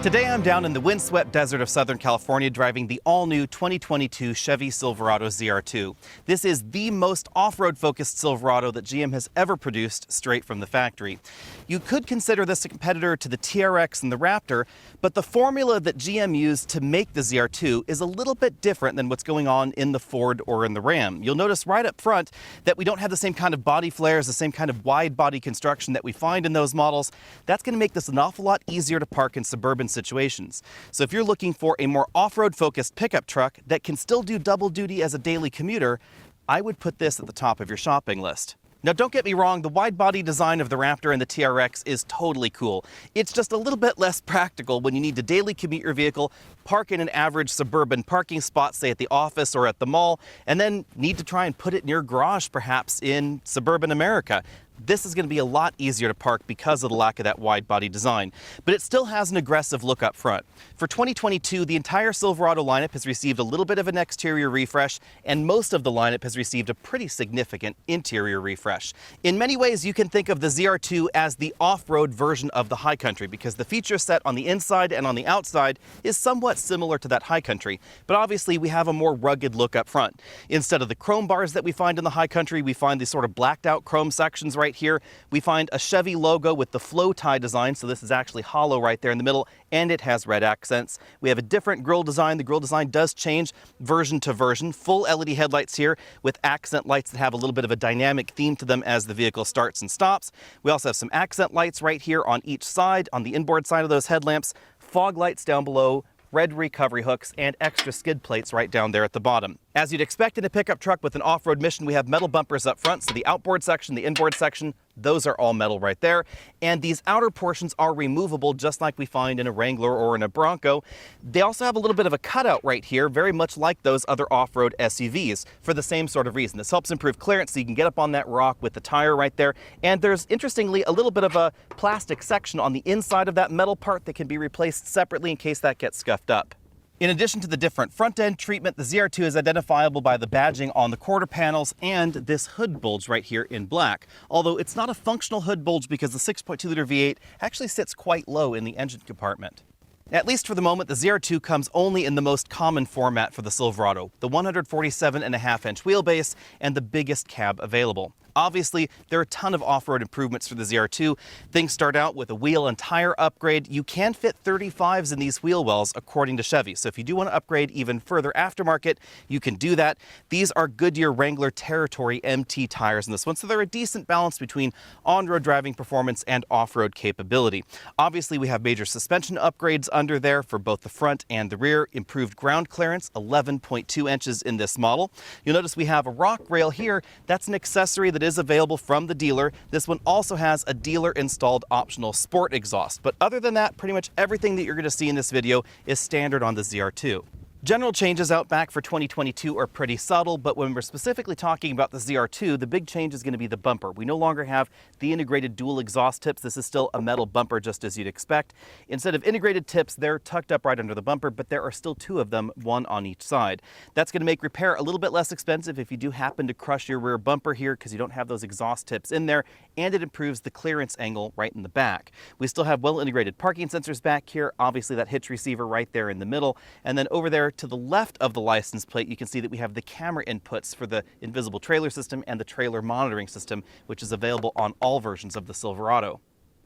Today I'm down in the windswept desert of Southern California driving the all-new 2022 Chevy Silverado ZR2. This is the most off-road focused Silverado that GM has ever produced straight from the factory. You could consider this a competitor to the TRX and the Raptor, but the formula that GM used to make the ZR2 is a little bit different than what's going on in the Ford or in the Ram. You'll notice right up front that we don't have the same kind of body flares, the same kind of wide body construction that we find in those models. That's going to make this an awful lot easier to park in suburban situations. So if you're looking for a more off-road focused pickup truck that can still do double duty as a daily commuter, I would put this at the top of your shopping list. Now don't get me wrong, the wide body design of the Raptor and the TRX is totally cool. It's just a little bit less practical when you need to daily commute your vehicle, park in an average suburban parking spot, say at the office or at the mall, and then need to try and put it in your garage perhaps in suburban America. This is going to be a lot easier to park because of the lack of that wide body design, but it still has an aggressive look up front. For 2022, the entire Silverado lineup has received a little bit of an exterior refresh, and most of the lineup has received a pretty significant interior refresh. In many ways, you can think of the ZR2 as the off-road version of the High Country because the feature set on the inside and on the outside is somewhat similar to that High Country, but obviously we have a more rugged look up front. Instead of the chrome bars that we find in the High Country, we find these sort of blacked out chrome sections right here. We find a Chevy logo with the flow tie design, so this is actually hollow right there in the middle, and it has red accents. We have a different grille design. The grille design does change version to version. Full LED headlights here with accent lights that have a little bit of a dynamic theme to them as the vehicle starts and stops. We also have some accent lights right here on each side, on the inboard side of those headlamps, fog lights down below, red recovery hooks, and extra skid plates right down there at the bottom. As you'd expect in a pickup truck with an off-road mission, we have metal bumpers up front, so the outboard section, the inboard section, those are all metal right there. And these outer portions are removable just like we find in a Wrangler or in a Bronco. They also have a little bit of a cutout right here, very much like those other off-road SUVs for the same sort of reason. This helps improve clearance so you can get up on that rock with the tire right there. And there's, interestingly, a little bit of a plastic section on the inside of that metal part that can be replaced separately in case that gets scuffed up. In addition to the different front-end treatment, the ZR2 is identifiable by the badging on the quarter panels and this hood bulge right here in black. Although it's not a functional hood bulge because the 6.2-liter V8 actually sits quite low in the engine compartment. At least for the moment, the ZR2 comes only in the most common format for the Silverado, the 147.5-inch wheelbase and the biggest cab available. Obviously, there are a ton of off-road improvements for the ZR2. Things start out with a wheel and tire upgrade. You can fit 35s in these wheel wells, according to Chevy. So if you do want to upgrade even further aftermarket, you can do that. These are Goodyear Wrangler Territory MT tires in this one, so they're a decent balance between on-road driving performance and off-road capability. Obviously, we have major suspension upgrades under there for both the front and the rear. Improved ground clearance, 11.2 inches in this model. You'll notice we have a rock rail here. That's an accessory that is available from the dealer. This one also has a dealer installed optional sport exhaust, but other than that, pretty much everything that you're going to see in this video is standard on the ZR2. General changes out back for 2022 are pretty subtle, but when we're specifically talking about the ZR2, the big change is going to be the bumper. We no longer have the integrated dual exhaust tips. This is still a metal bumper, just as you'd expect. Instead of integrated tips, they're tucked up right under the bumper, but there are still two of them, one on each side. That's going to make repair a little bit less expensive if you do happen to crush your rear bumper here because you don't have those exhaust tips in there, and it improves the clearance angle right in the back. We still have well-integrated parking sensors back here, obviously that hitch receiver right there in the middle, and then over there to the left of the license plate, you can see that we have the camera inputs for the invisible trailer system and the trailer monitoring system, which is available on all versions of the Silverado.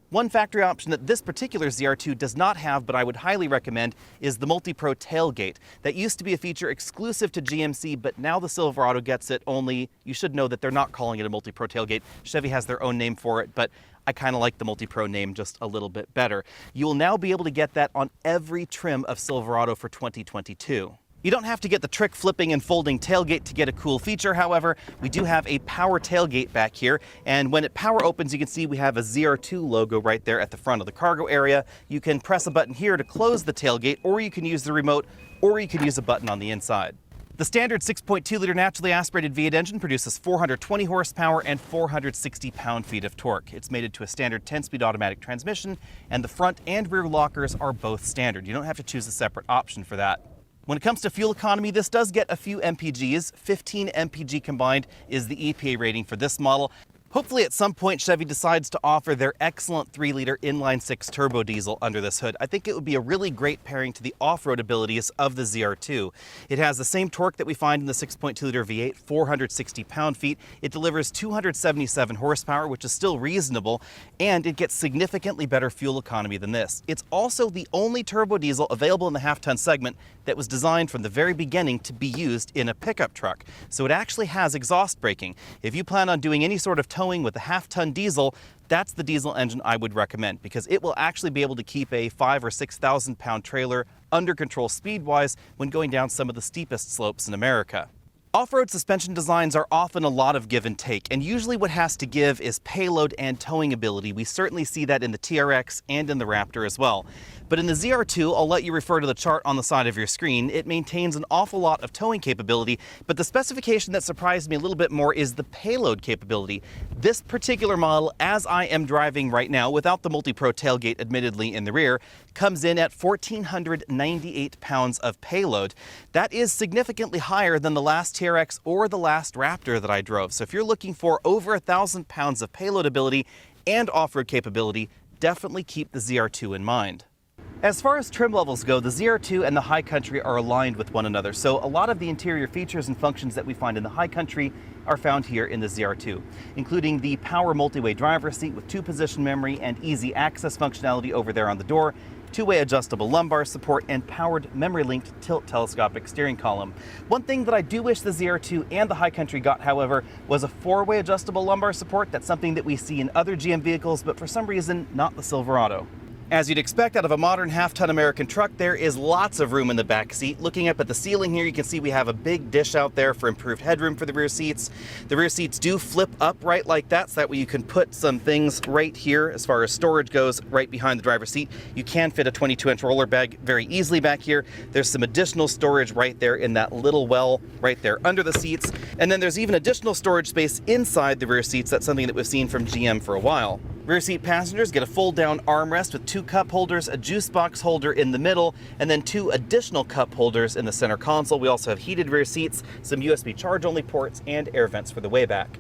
One factory option that this particular ZR2 does not have, but I would highly recommend, is the Multi-Pro tailgate. That used to be a feature exclusive to GMC, but now the Silverado gets it, only you should know that they're not calling it a Multi-Pro tailgate. Chevy has their own name for it, but I kind of like the Multi-Pro name just a little bit better. You will now be able to get that on every trim of Silverado for 2022. You don't have to get the trick flipping and folding tailgate to get a cool feature, however. We do have a power tailgate back here, and when it power opens, you can see we have a ZR2 logo right there at the front of the cargo area. You can press a button here to close the tailgate, or you can use the remote, or you can use a button on the inside. The standard 6.2-liter naturally aspirated V8 engine produces 420 horsepower and 460 pound-feet of torque. It's mated to a standard 10-speed automatic transmission, and the front and rear lockers are both standard. You don't have to choose a separate option for that. When it comes to fuel economy, this does get a few MPGs. 15 MPG combined is the EPA rating for this model. Hopefully at some point Chevy decides to offer their excellent 3-liter inline-6 turbo diesel under this hood. I think it would be a really great pairing to the off-road abilities of the ZR2. It has the same torque that we find in the 6.2-liter V8, 460 pound-feet. It delivers 277 horsepower, which is still reasonable, and it gets significantly better fuel economy than this. It's also the only turbo diesel available in the half-ton segment that was designed from the very beginning to be used in a pickup truck. So it actually has exhaust braking. If you plan on doing any sort of towing with a half-ton diesel, that's the diesel engine I would recommend, because it will actually be able to keep a 5,000 or 6,000 pound trailer under control speed-wise when going down some of the steepest slopes in America. Off-road suspension designs are often a lot of give and take, and usually what has to give is payload and towing ability. We certainly see that in the TRX and in the Raptor as well. But in the ZR2, I'll let you refer to the chart on the side of your screen. It maintains an awful lot of towing capability, but the specification that surprised me a little bit more is the payload capability. This particular model, as I am driving right now, without the multi-pro tailgate admittedly in the rear, comes in at 1,498 pounds of payload. That is significantly higher than the last TRX or the last Raptor that I drove. So if you're looking for over 1,000 pounds of payload ability and off-road capability, definitely keep the ZR2 in mind. As far as trim levels go, the ZR2 and the High Country are aligned with one another, so a lot of the interior features and functions that we find in the High Country are found here in the ZR2, including the power multi-way driver's seat with 2-position memory and easy access functionality over there on the door, 2-way adjustable lumbar support, and powered memory-linked tilt telescopic steering column. One thing that I do wish the ZR2 and the High Country got, however, was a 4-way adjustable lumbar support. That's something that we see in other GM vehicles, but for some reason, not the Silverado. As you'd expect out of a modern half-ton American truck, there is lots of room in the back seat. Looking up at the ceiling here, you can see we have a big dish out there for improved headroom for the rear seats. The rear seats do flip up right like that, so that way you can put some things right here as far as storage goes right behind the driver's seat. You can fit a 22-inch roller bag very easily back here. There's some additional storage right there in that little well right there under the seats. And then there's even additional storage space inside the rear seats. That's something that we've seen from GM for a while. Rear seat passengers get a fold-down armrest with 2 cup holders, a juice box holder in the middle, and then 2 additional cup holders in the center console. We also have heated rear seats, some USB charge-only ports, and air vents for the way back.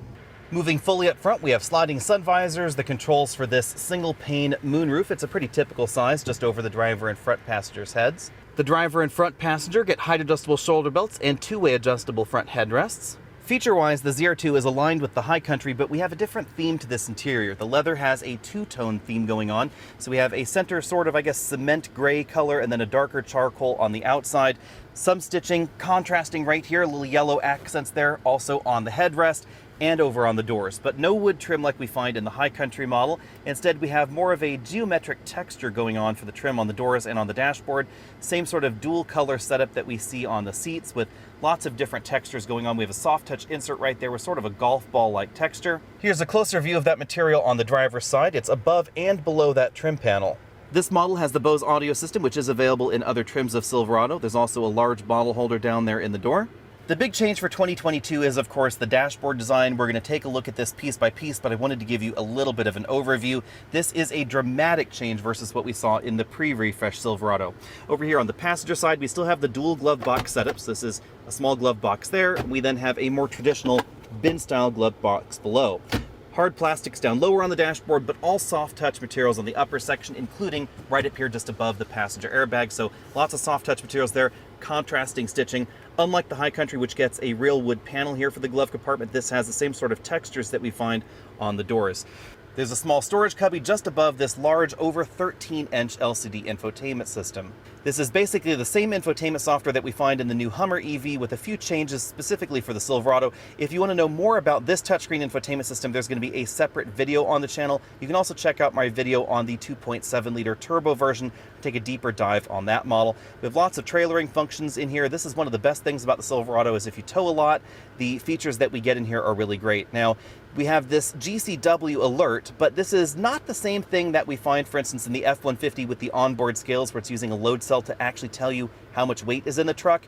Moving fully up front, we have sliding sun visors, the controls for this single-pane moonroof. It's a pretty typical size, just over the driver and front passengers' heads. The driver and front passenger get height-adjustable shoulder belts and 2-way adjustable front headrests. Feature-wise, the ZR2 is aligned with the High Country, but we have a different theme to this interior. The leather has a 2-tone theme going on, so we have a center sort of, I guess, cement gray color and then a darker charcoal on the outside. Some stitching contrasting right here, little yellow accents there, also on the headrest and over on the doors, but no wood trim like we find in the High Country model. Instead, we have more of a geometric texture going on for the trim on the doors and on the dashboard. Same sort of dual color setup that we see on the seats with lots of different textures going on. We have a soft touch insert right there with sort of a golf ball-like texture. Here's a closer view of that material on the driver's side. It's above and below that trim panel. This model has the Bose audio system, which is available in other trims of Silverado. There's also a large bottle holder down there in the door. The big change for 2022 is, of course, the dashboard design. We're going to take a look at this piece by piece, but I wanted to give you a little bit of an overview. This is a dramatic change versus what we saw in the pre-refresh Silverado. Over here on the passenger side, we still have the dual glove box setup. So this is a small glove box there. We then have a more traditional bin-style glove box below. Hard plastics down lower on the dashboard, but all soft touch materials on the upper section, including right up here just above the passenger airbag. So lots of soft touch materials there, contrasting stitching. Unlike the High Country, which gets a real wood panel here for the glove compartment, this has the same sort of textures that we find on the doors. There's a small storage cubby just above this large, over 13-inch LCD infotainment system. This is basically the same infotainment software that we find in the new Hummer EV with a few changes specifically for the Silverado. If you want to know more about this touchscreen infotainment system, there's going to be a separate video on the channel. You can also check out my video on the 2.7-liter turbo version, take a deeper dive on that model. We have lots of trailering functions in here. This is one of the best things about the Silverado is if you tow a lot, the features that we get in here are really great. Now, we have this GCW alert, but this is not the same thing that we find, for instance, in the F-150 with the onboard scales where it's using a load cell to actually tell you how much weight is in the truck.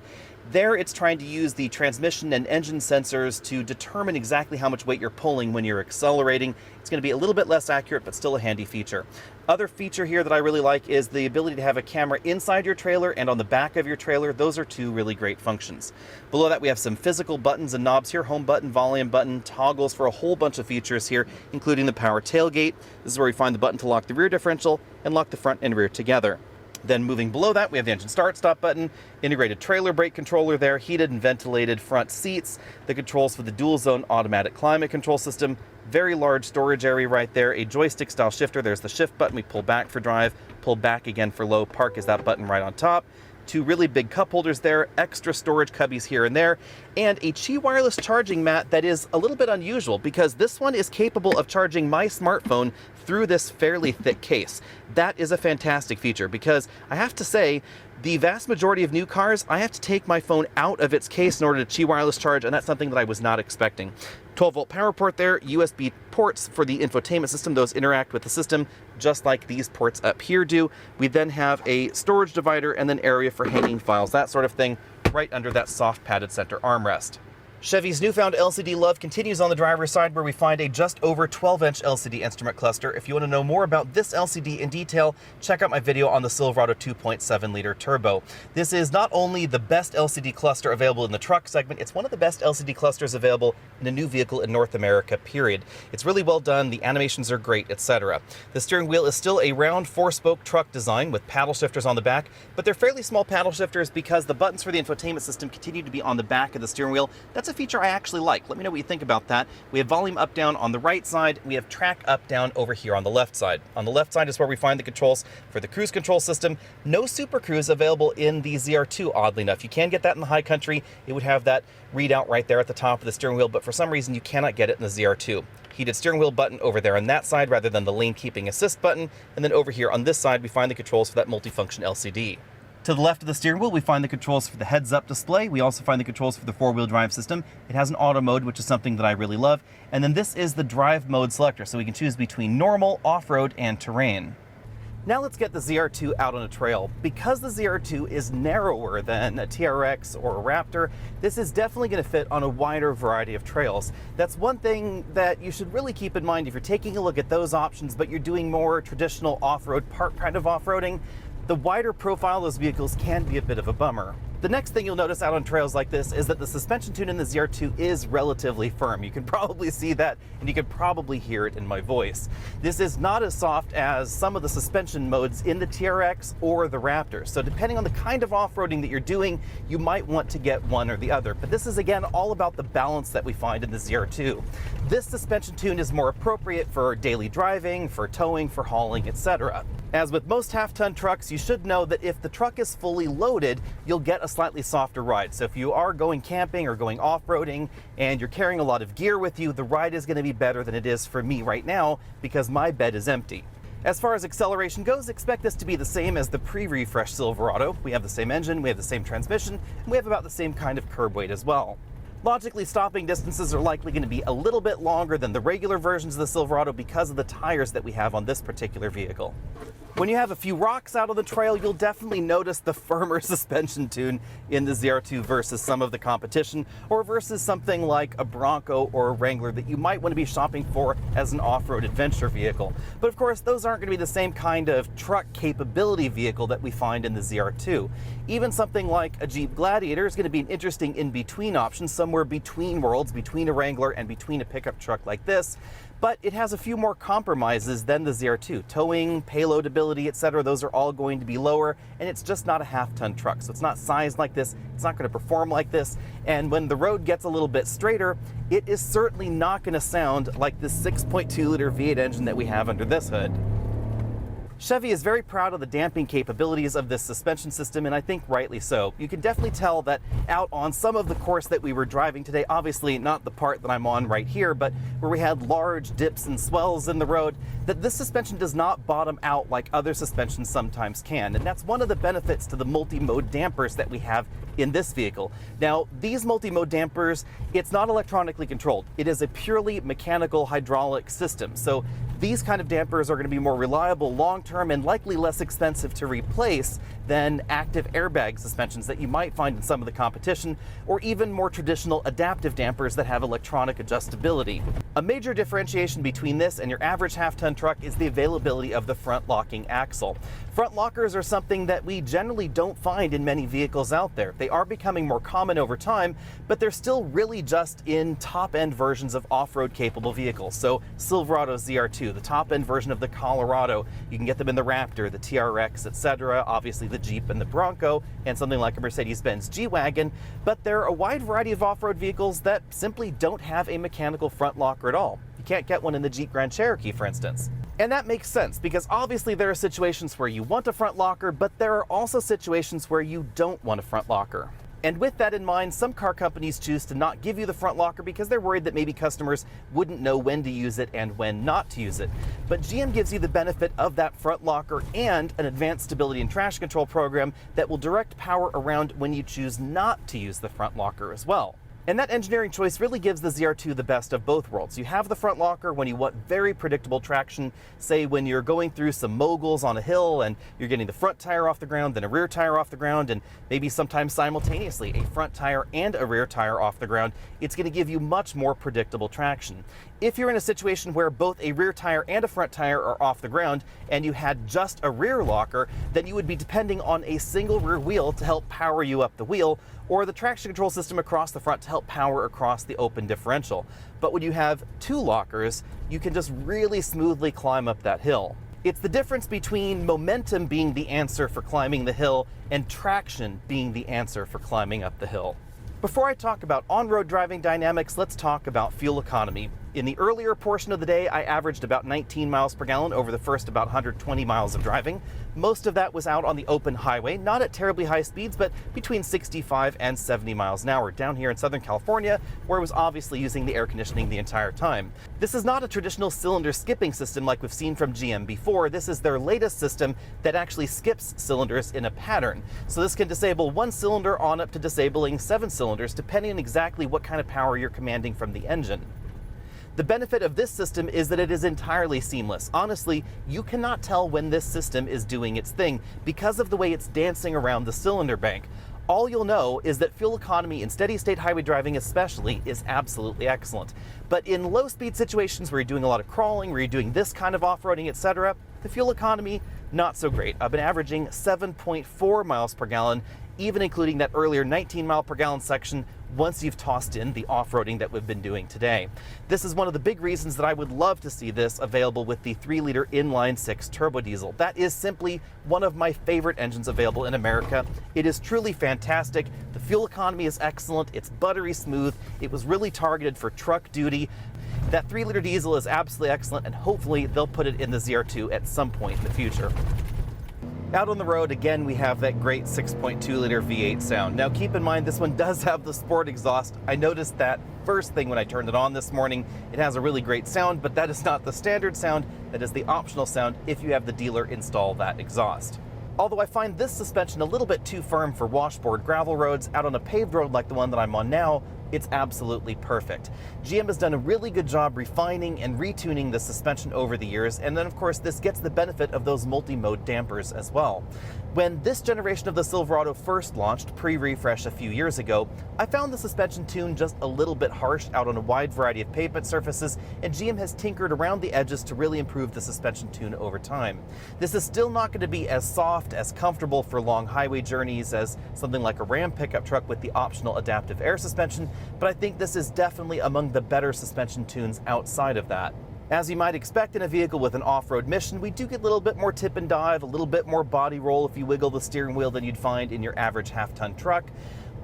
There, it's trying to use the transmission and engine sensors to determine exactly how much weight you're pulling when you're accelerating. It's going to be a little bit less accurate, but still a handy feature. Other feature here that I really like is the ability to have a camera inside your trailer and on the back of your trailer. Those are two really great functions. Below that we have some physical buttons and knobs here, home button, volume button, toggles for a whole bunch of features here, including the power tailgate. This is where we find the button to lock the rear differential and lock the front and rear together. Then moving below that, we have the engine start-stop button, integrated trailer brake controller there, heated and ventilated front seats, the controls for the dual-zone automatic climate control system, very large storage area right there, a joystick-style shifter. There's the shift button. We pull back for drive, pull back again for low. Park is that button right on top. Two really big cup holders there, extra storage cubbies here and there, and a Qi wireless charging mat that is a little bit unusual because this one is capable of charging my smartphone through this fairly thick case. That is a fantastic feature because I have to say, the vast majority of new cars, I have to take my phone out of its case in order to Qi wireless charge, and that's something that I was not expecting. 12-volt power port there, USB ports for the infotainment system. Those interact with the system just like these ports up here do. We then have a storage divider and then area for hanging files, that sort of thing, right under that soft padded center armrest. Chevy's newfound LCD love continues on the driver's side, where we find a just over 12-inch LCD instrument cluster. If you want to know more about this LCD in detail, check out my video on the Silverado 2.7-liter turbo. This is not only the best LCD cluster available in the truck segment, it's one of the best LCD clusters available in a new vehicle in North America, period. It's really well done, the animations are great, etc. The steering wheel is still a round 4-spoke truck design with paddle shifters on the back, but they're fairly small paddle shifters because the buttons for the infotainment system continue to be on the back of the steering wheel. That's a feature I actually like. Let me know what you think about that. We have volume up down on the right side. We have track up down over here on the left side. On the left side is where we find the controls for the cruise control system. No Super Cruise available in the ZR2, oddly enough. You can get that in the high country. It would have that readout right there at the top of the steering wheel, but for some reason you cannot get it in the ZR2. Heated steering wheel button over there on that side rather than the lane keeping assist button. And then over here on this side we find the controls for that multifunction LCD. To the left of the steering wheel, we find the controls for the heads-up display. We also find the controls for the four-wheel drive system. It has an auto mode, which is something that I really love. And then this is the drive mode selector, so we can choose between normal, off-road, and terrain. Now let's get the ZR2 out on a trail. Because the ZR2 is narrower than a TRX or a Raptor, this is definitely going to fit on a wider variety of trails. That's one thing that you should really keep in mind if you're taking a look at those options, but you're doing more traditional off-road park kind of off-roading. The wider profile of those vehicles can be a bit of a bummer. The next thing you'll notice out on trails like this is that the suspension tune in the ZR2 is relatively firm. You can probably see that, and you can probably hear it in my voice. This is not as soft as some of the suspension modes in the TRX or the Raptor. So depending on the kind of off-roading that you're doing, you might want to get one or the other. But this is, again, all about the balance that we find in the ZR2. This suspension tune is more appropriate for daily driving, for towing, for hauling, etc. As with most half-ton trucks, you should know that if the truck is fully loaded, you'll get a slightly softer ride. So if you are going camping or going off-roading and you're carrying a lot of gear with you, the ride is going to be better than it is for me right now because my bed is empty. As far as acceleration goes, expect this to be the same as the pre-refresh Silverado. We have the same engine, we have the same transmission, and we have about the same kind of curb weight as well. Logically, stopping distances are likely going to be a little bit longer than the regular versions of the Silverado because of the tires that we have on this particular vehicle. When you have a few rocks out on the trail, you'll definitely notice the firmer suspension tune in the ZR2 versus some of the competition, or versus something like a Bronco or a Wrangler that you might want to be shopping for as an off-road adventure vehicle. But of course, those aren't going to be the same kind of truck capability vehicle that we find in the ZR2. Even something like a Jeep Gladiator is going to be an interesting in-between option, somewhere between worlds, between a Wrangler and between a pickup truck like this. But it has a few more compromises than the ZR2. Towing, payload ability, etc. Those are all going to be lower, and it's just not a half-ton truck. So it's not sized like this, it's not going to perform like this, and when the road gets a little bit straighter, it is certainly not going to sound like this 6.2-liter V8 engine that we have under this hood. Chevy is very proud of the damping capabilities of this suspension system, and I think rightly so. You can definitely tell that out on some of the course that we were driving today, obviously not the part that I'm on right here, but where we had large dips and swells in the road, that this suspension does not bottom out like other suspensions sometimes can. And that's one of the benefits to the multi-mode dampers that we have in this vehicle. Now, these multi-mode dampers, it's not electronically controlled. It is a purely mechanical hydraulic system. So these kind of dampers are going to be more reliable long-term and likely less expensive to replace than active airbag suspensions that you might find in some of the competition, or even more traditional adaptive dampers that have electronic adjustability. A major differentiation between this and your average half-ton truck is the availability of the front locking axle. Front lockers are something that we generally don't find in many vehicles out there. They are becoming more common over time, but they're still really just in top-end versions of off-road capable vehicles. So Silverado ZR2, the top-end version of the Colorado, you can get them in the Raptor, the TRX, etc., obviously the Jeep and the Bronco, and something like a Mercedes-Benz G-Wagon, but there are a wide variety of off-road vehicles that simply don't have a mechanical front locker at all. You can't get one in the Jeep Grand Cherokee, for instance. And that makes sense, because obviously there are situations where you want a front locker, but there are also situations where you don't want a front locker. And with that in mind, some car companies choose to not give you the front locker because they're worried that maybe customers wouldn't know when to use it and when not to use it. But GM gives you the benefit of that front locker and an advanced stability and traction control program that will direct power around when you choose not to use the front locker as well. And that engineering choice really gives the ZR2 the best of both worlds. You have the front locker when you want very predictable traction, say when you're going through some moguls on a hill and you're getting the front tire off the ground, then a rear tire off the ground, and maybe sometimes simultaneously a front tire and a rear tire off the ground. It's going to give you much more predictable traction. If you're in a situation where both a rear tire and a front tire are off the ground and you had just a rear locker, then you would be depending on a single rear wheel to help power you up the wheel, or the traction control system across the front to help power across the open differential. But when you have two lockers, you can just really smoothly climb up that hill. It's the difference between momentum being the answer for climbing the hill and traction being the answer for climbing up the hill. Before I talk about on-road driving dynamics, let's talk about fuel economy. In the earlier portion of the day, I averaged about 19 miles per gallon over the first about 120 miles of driving. Most of that was out on the open highway, not at terribly high speeds, but between 65 and 70 miles an hour down here in Southern California, where I was obviously using the air conditioning the entire time. This is not a traditional cylinder skipping system like we've seen from GM before. This is their latest system that actually skips cylinders in a pattern. So this can disable one cylinder on up to disabling 7 cylinders, depending on exactly what kind of power you're commanding from the engine. The benefit of this system is that it is entirely seamless. Honestly, you cannot tell when this system is doing its thing because of the way it's dancing around the cylinder bank. All you'll know is that fuel economy in steady state highway driving especially is absolutely excellent. But in low speed situations where you're doing a lot of crawling, where you're doing this kind of off-roading, etc., the fuel economy, not so great. I've been averaging 7.4 miles per gallon, even including that earlier 19 mile per gallon section once you've tossed in the off-roading that we've been doing today. This is one of the big reasons that I would love to see this available with the 3-liter inline-6 turbo diesel. That is simply one of my favorite engines available in America. It is truly fantastic. The fuel economy is excellent. It's buttery smooth. It was really targeted for truck duty. That 3-liter diesel is absolutely excellent, and hopefully they'll put it in the ZR2 at some point in the future. Out on the road, again, we have that great 6.2-liter V8 sound. Now, keep in mind, this one does have the sport exhaust. I noticed that first thing when I turned it on this morning. It has a really great sound, but that is not the standard sound. That is the optional sound if you have the dealer install that exhaust. Although I find this suspension a little bit too firm for washboard gravel roads, out on a paved road like the one that I'm on now, it's absolutely perfect. GM has done a really good job refining and retuning the suspension over the years, and then of course this gets the benefit of those multi-mode dampers as well. When this generation of the Silverado first launched, pre-refresh a few years ago, I found the suspension tune just a little bit harsh out on a wide variety of pavement surfaces, and GM has tinkered around the edges to really improve the suspension tune over time. This is still not going to be as soft, as comfortable for long highway journeys as something like a Ram pickup truck with the optional adaptive air suspension, but I think this is definitely among the better suspension tunes outside of that. As you might expect in a vehicle with an off-road mission, we do get a little bit more tip and dive, a little bit more body roll if you wiggle the steering wheel than you'd find in your average half-ton truck.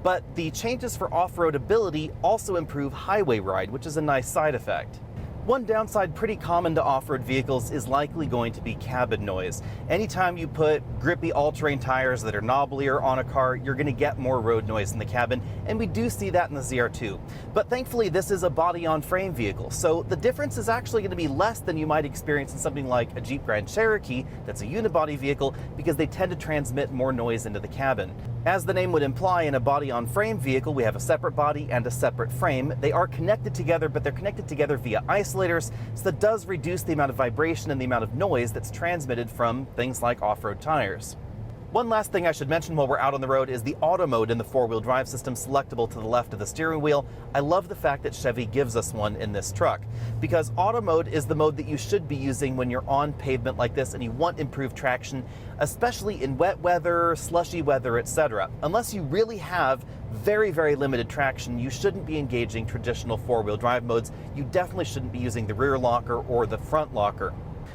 But the changes for off-road ability also improve highway ride, which is a nice side effect. One downside pretty common to off-road vehicles is likely going to be cabin noise. Anytime you put grippy all-terrain tires that are knobblier on a car, you're going to get more road noise in the cabin, and we do see that in the ZR2. But thankfully this is a body-on-frame vehicle, so the difference is actually going to be less than you might experience in something like a Jeep Grand Cherokee that's a unibody vehicle, because they tend to transmit more noise into the cabin. As the name would imply, in a body-on-frame vehicle, we have a separate body and a separate frame. They are connected together, but they're connected together via isolators, so that does reduce the amount of vibration and the amount of noise that's transmitted from things like off-road tires. One last thing I should mention while we're out on the road is the auto mode in the four-wheel drive system, selectable to the left of the steering wheel. I love the fact that Chevy gives us one in this truck, because auto mode is the mode that you should be using when you're on pavement like this and you want improved traction, especially in wet weather, slushy weather, etc. Unless you really have very, very limited traction, you shouldn't be engaging traditional four-wheel drive modes. You definitely shouldn't be using the rear locker or the front locker.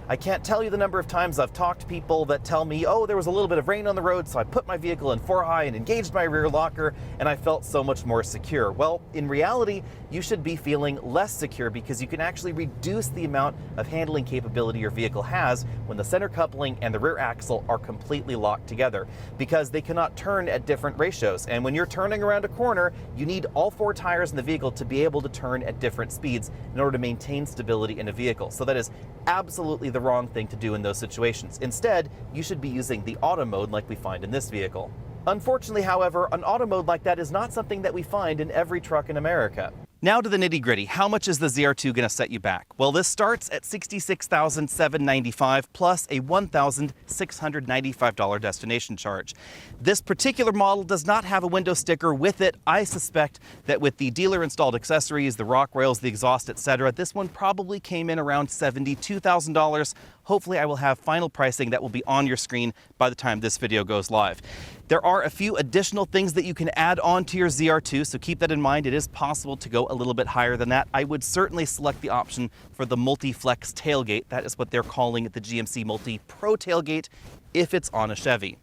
I can't tell you the number of times I've talked to people that tell me, oh, there was a little bit of rain on the road, so I put my vehicle in 4-high and engaged my rear locker, and I felt so much more secure. Well, in reality, you should be feeling less secure because you can actually reduce the amount of handling capability your vehicle has when the center coupling and the rear axle are completely locked together, because they cannot turn at different ratios. And when you're turning around a corner, you need all 4 tires in the vehicle to be able to turn at different speeds in order to maintain stability in a vehicle. So that is absolutely the wrong thing to do in those situations. Instead, you should be using the auto mode like we find in this vehicle. Unfortunately, however, an auto mode like that is not something that we find in every truck in America. Now to the nitty-gritty. How much is the ZR2 going to set you back? Well, this starts at $66,795 plus a $1,695 destination charge. This particular model does not have a window sticker with it. I suspect that with the dealer-installed accessories, the rock rails, the exhaust, etc., this one probably came in around $72,000. Hopefully I will have final pricing that will be on your screen by the time this video goes live. There are a few additional things that you can add on to your ZR2, so keep that in mind. It is possible to go a little bit higher than that. I would certainly select the option for the multi-flex tailgate. That is what they're calling the GMC Multi-Pro tailgate if it's on a Chevy.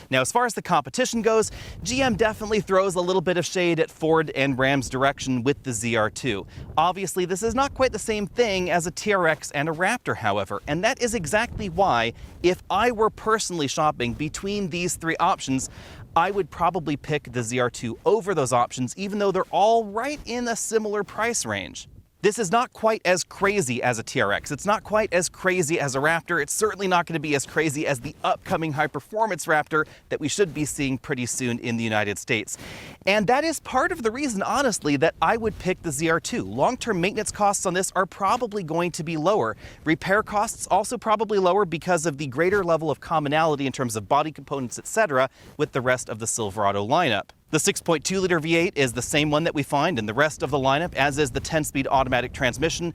Now, as far as the competition goes, GM definitely throws a little bit of shade at Ford and Ram's direction with the ZR2. Obviously, this is not quite the same thing as a TRX and a Raptor, however, and that is exactly why, if I were personally shopping between these 3 options, I would probably pick the ZR2 over those options, even though they're all right in a similar price range. This is not quite as crazy as a TRX. It's not quite as crazy as a Raptor. It's certainly not going to be as crazy as the upcoming high-performance Raptor that we should be seeing pretty soon in the United States. And that is part of the reason, honestly, that I would pick the ZR2. Long-term maintenance costs on this are probably going to be lower. Repair costs also probably lower because of the greater level of commonality in terms of body components, etc., with the rest of the Silverado lineup. The 6.2-liter V8 is the same one that we find in the rest of the lineup, as is the 10-speed automatic transmission.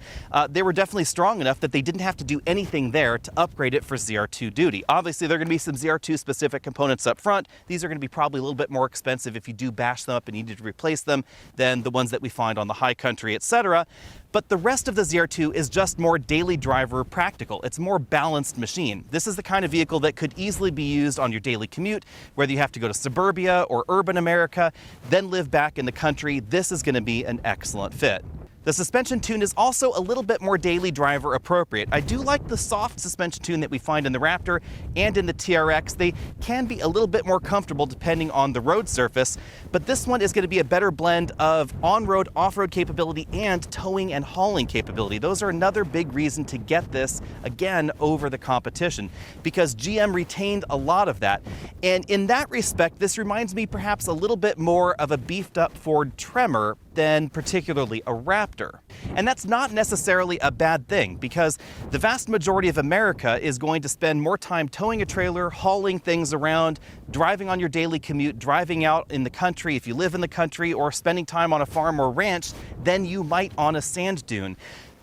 They were definitely strong enough that they didn't have to do anything there to upgrade it for ZR2 duty. Obviously, there are going to be some ZR2 specific components up front. These are going to be probably a little bit more expensive if you do bash them up and need to replace them than the ones that we find on the high country, etc. But the rest of the ZR2 is just more daily driver practical. It's a more balanced machine. This is the kind of vehicle that could easily be used on your daily commute, whether you have to go to suburbia or urban America, then live back in the country. This is going to be an excellent fit. The suspension tune is also a little bit more daily driver appropriate. I do like the soft suspension tune that we find in the Raptor and in the TRX. They can be a little bit more comfortable depending on the road surface, but this one is going to be a better blend of on-road, off-road capability and towing and hauling capability. Those are another big reason to get this, again, over the competition, because GM retained a lot of that. And in that respect, this reminds me perhaps a little bit more of a beefed-up Ford Tremor than particularly a Raptor. And that's not necessarily a bad thing, because the vast majority of America is going to spend more time towing a trailer, hauling things around, driving on your daily commute, driving out in the country if you live in the country, or spending time on a farm or ranch than you might on a sand dune.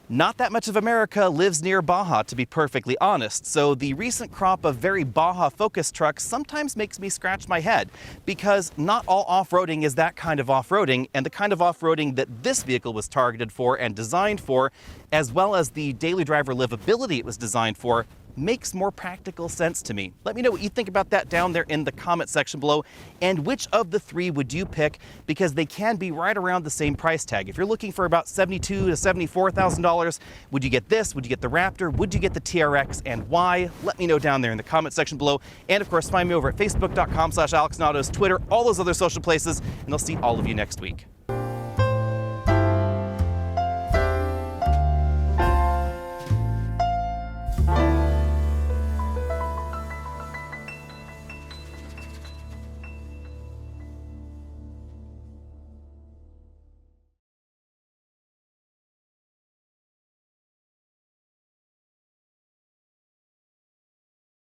Not that much of America lives near Baja, to be perfectly honest, so the recent crop of very Baja-focused trucks sometimes makes me scratch my head, because not all off-roading is that kind of off-roading, and the kind of off-roading that this vehicle was targeted for and designed for, as well as the daily driver livability it was designed for, makes more practical sense to me. Let me know what you think about that down there in the comment section below, and which of the 3 would you pick, because they can be right around the same price tag. If you're looking for about $72,000 to $74,000, would you get this? Would you get the Raptor? Would you get the TRX, and why? Let me know down there in the comment section below. And of course, find me over at facebook.com/AlexNautos, Twitter, all those other social places, and I'll see all of you next week.